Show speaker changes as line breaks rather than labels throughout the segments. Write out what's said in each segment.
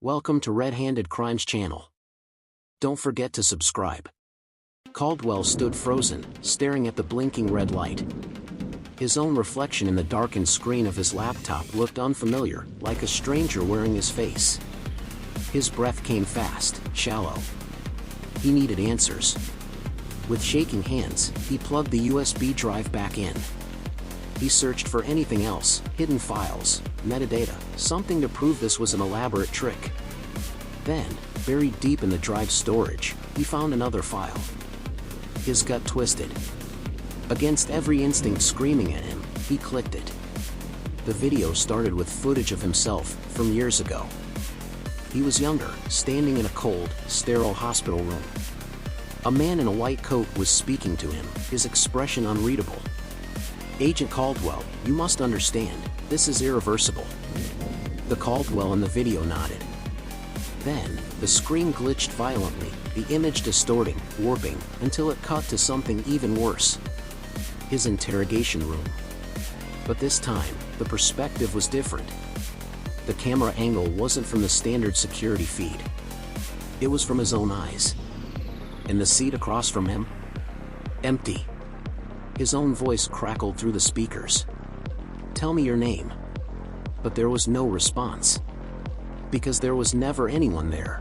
Welcome to Red-Handed Crimes channel. Don't forget to subscribe. Caldwell stood frozen, staring at the blinking red light. His own reflection in the darkened screen of his laptop looked unfamiliar, like a stranger wearing his face. His breath came fast, shallow. He needed answers. With shaking hands, he plugged the USB drive back in. He searched for anything else, hidden files, metadata, something to prove this was an elaborate trick. Then, buried deep in the drive's storage, he found another file. His gut twisted. Against every instinct screaming at him, he clicked it. The video started with footage of himself, from years ago. He was younger, standing in a cold, sterile hospital room. A man in a white coat was speaking to him, his expression unreadable. "Agent Caldwell, you must understand, this is irreversible." The Caldwell in the video nodded. Then, the screen glitched violently, the image distorting, warping, until it cut to something even worse. His interrogation room. But this time, the perspective was different. The camera angle wasn't from the standard security feed. It was from his own eyes. And the seat across from him? Empty. His own voice crackled through the speakers. "Tell me your name." But there was no response. Because there was never anyone there.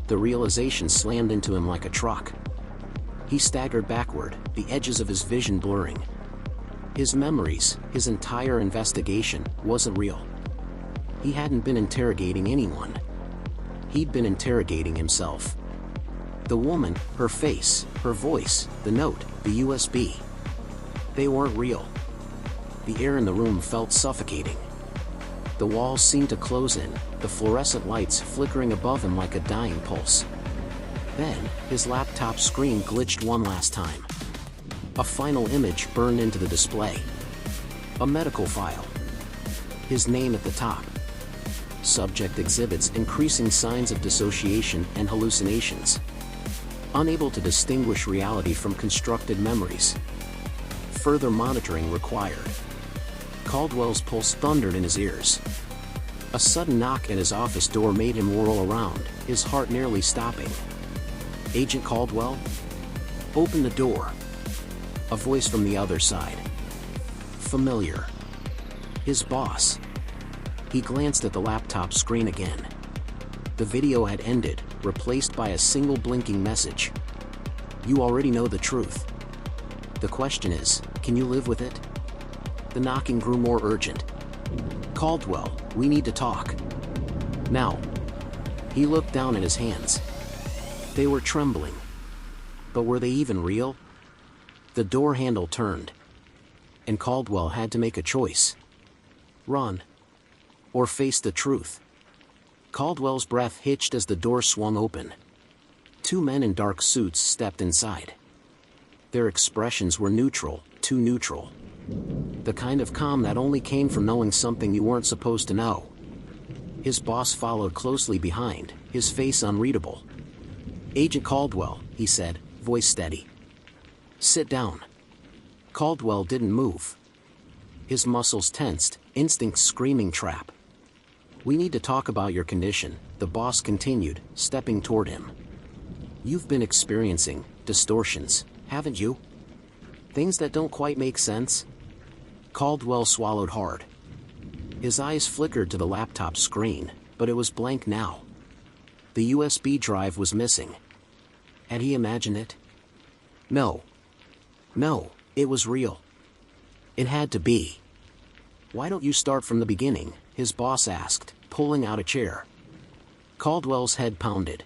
The realization slammed into him like a truck. He staggered backward, the edges of his vision blurring. His memories, his entire investigation, wasn't real. He hadn't been interrogating anyone. He'd been interrogating himself. The woman, her face, her voice, the note, the USB. They weren't real. The air in the room felt suffocating. The walls seemed to close in, the fluorescent lights flickering above him like a dying pulse. Then, his laptop screen glitched one last time. A final image burned into the display. A medical file. His name at the top. Subject exhibits increasing signs of dissociation and hallucinations. Unable to distinguish reality from constructed memories. Further monitoring required. Caldwell's pulse thundered in his ears. A sudden knock at his office door made him whirl around, his heart nearly stopping. "Agent Caldwell? Open the door." A voice from the other side. Familiar. His boss. He glanced at the laptop screen again. The video had ended, replaced by a single blinking message. "You already know the truth. The question is, can you live with it?" The knocking grew more urgent. "Caldwell, we need to talk. Now." He looked down at his hands. They were trembling. But were they even real? The door handle turned. And Caldwell had to make a choice. Run. Or face the truth. Caldwell's breath hitched as the door swung open. Two men in dark suits stepped inside. Their expressions were neutral, too neutral. The kind of calm that only came from knowing something you weren't supposed to know. His boss followed closely behind, his face unreadable. "Agent Caldwell," he said, voice steady. "Sit down." Caldwell didn't move. His muscles tensed, instincts screaming trap. "We need to talk about your condition," the boss continued, stepping toward him. "You've been experiencing distortions, haven't you? Things that don't quite make sense?" Caldwell swallowed hard. His eyes flickered to the laptop screen, but it was blank now. The USB drive was missing. Had he imagined it? No. No, it was real. It had to be. "Why don't you start from the beginning?" his boss asked, pulling out a chair. Caldwell's head pounded.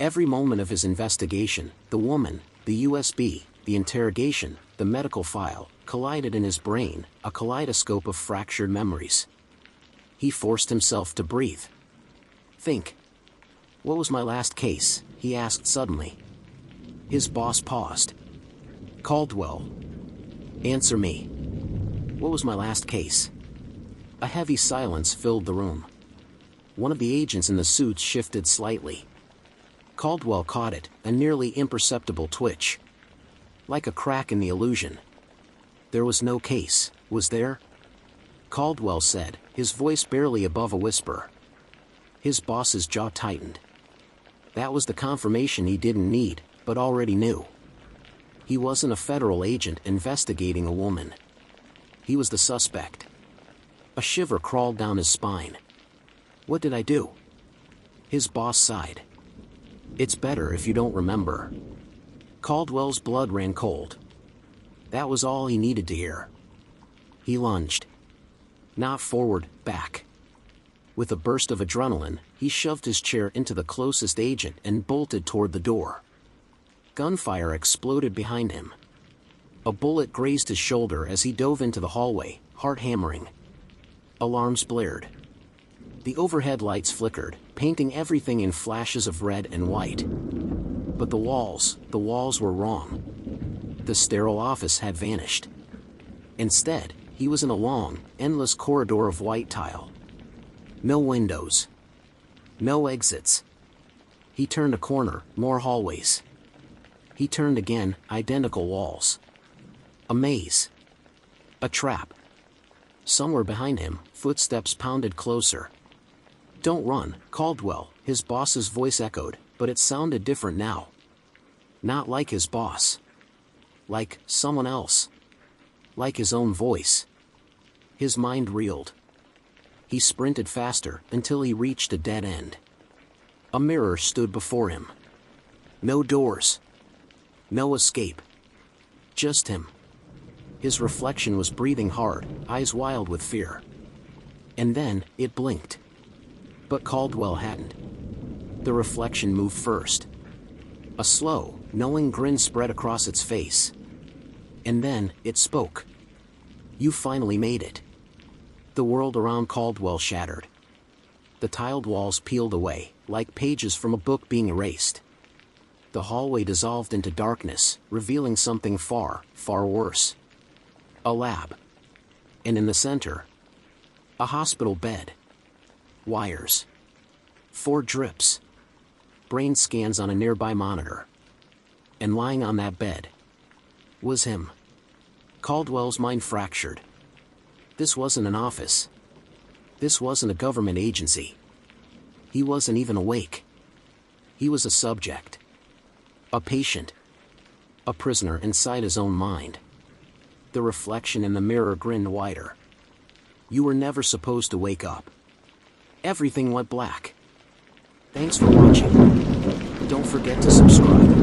Every moment of his investigation, the woman, the USB, the interrogation, the medical file, collided in his brain, a kaleidoscope of fractured memories. He forced himself to breathe. "Think. What was my last case?" he asked suddenly. His boss paused. "Caldwell. Answer me. What was my last case?" A heavy silence filled the room. One of the agents in the suits shifted slightly. Caldwell caught it, a nearly imperceptible twitch. Like a crack in the illusion. There was no case, was there? Caldwell said, his voice barely above a whisper. His boss's jaw tightened. That was the confirmation he didn't need, but already knew. He wasn't a federal agent investigating a woman. He was the suspect. A shiver crawled down his spine. What did I do? His boss sighed. It's better if you don't remember. Caldwell's blood ran cold. That was all he needed to hear. He lunged. Not forward, back. With a burst of adrenaline, he shoved his chair into the closest agent and bolted toward the door. Gunfire exploded behind him. A bullet grazed his shoulder as he dove into the hallway, heart hammering. Alarms blared. The overhead lights flickered, painting everything in flashes of red and white. But the walls were wrong. The sterile office had vanished. Instead, he was in a long, endless corridor of white tile. No windows. No exits. He turned a corner, more hallways. He turned again, identical walls. A maze. A trap. Somewhere behind him, footsteps pounded closer. Don't run, Caldwell, his boss's voice echoed, but it sounded different now. Not like his boss. Like someone else. Like his own voice. His mind reeled. He sprinted faster until he reached a dead end. A mirror stood before him. No doors. No escape. Just him. His reflection was breathing hard, eyes wild with fear. And then, it blinked. But Caldwell hadn't. The reflection moved first. A slow, knowing grin spread across its face. And then, it spoke. You finally made it. The world around Caldwell shattered. The tiled walls peeled away, like pages from a book being erased. The hallway dissolved into darkness, revealing something far, far worse. A lab. And in the center, a hospital bed. Wires. 4 drips. Brain scans on a nearby monitor. And lying on that bed was him. Caldwell's mind fractured. This wasn't an office. This wasn't a government agency. He wasn't even awake. He was a subject. A patient. A prisoner inside his own mind. The reflection in the mirror grinned wider. You were never supposed to wake up. Everything went black. Thanks for watching. Don't forget to subscribe.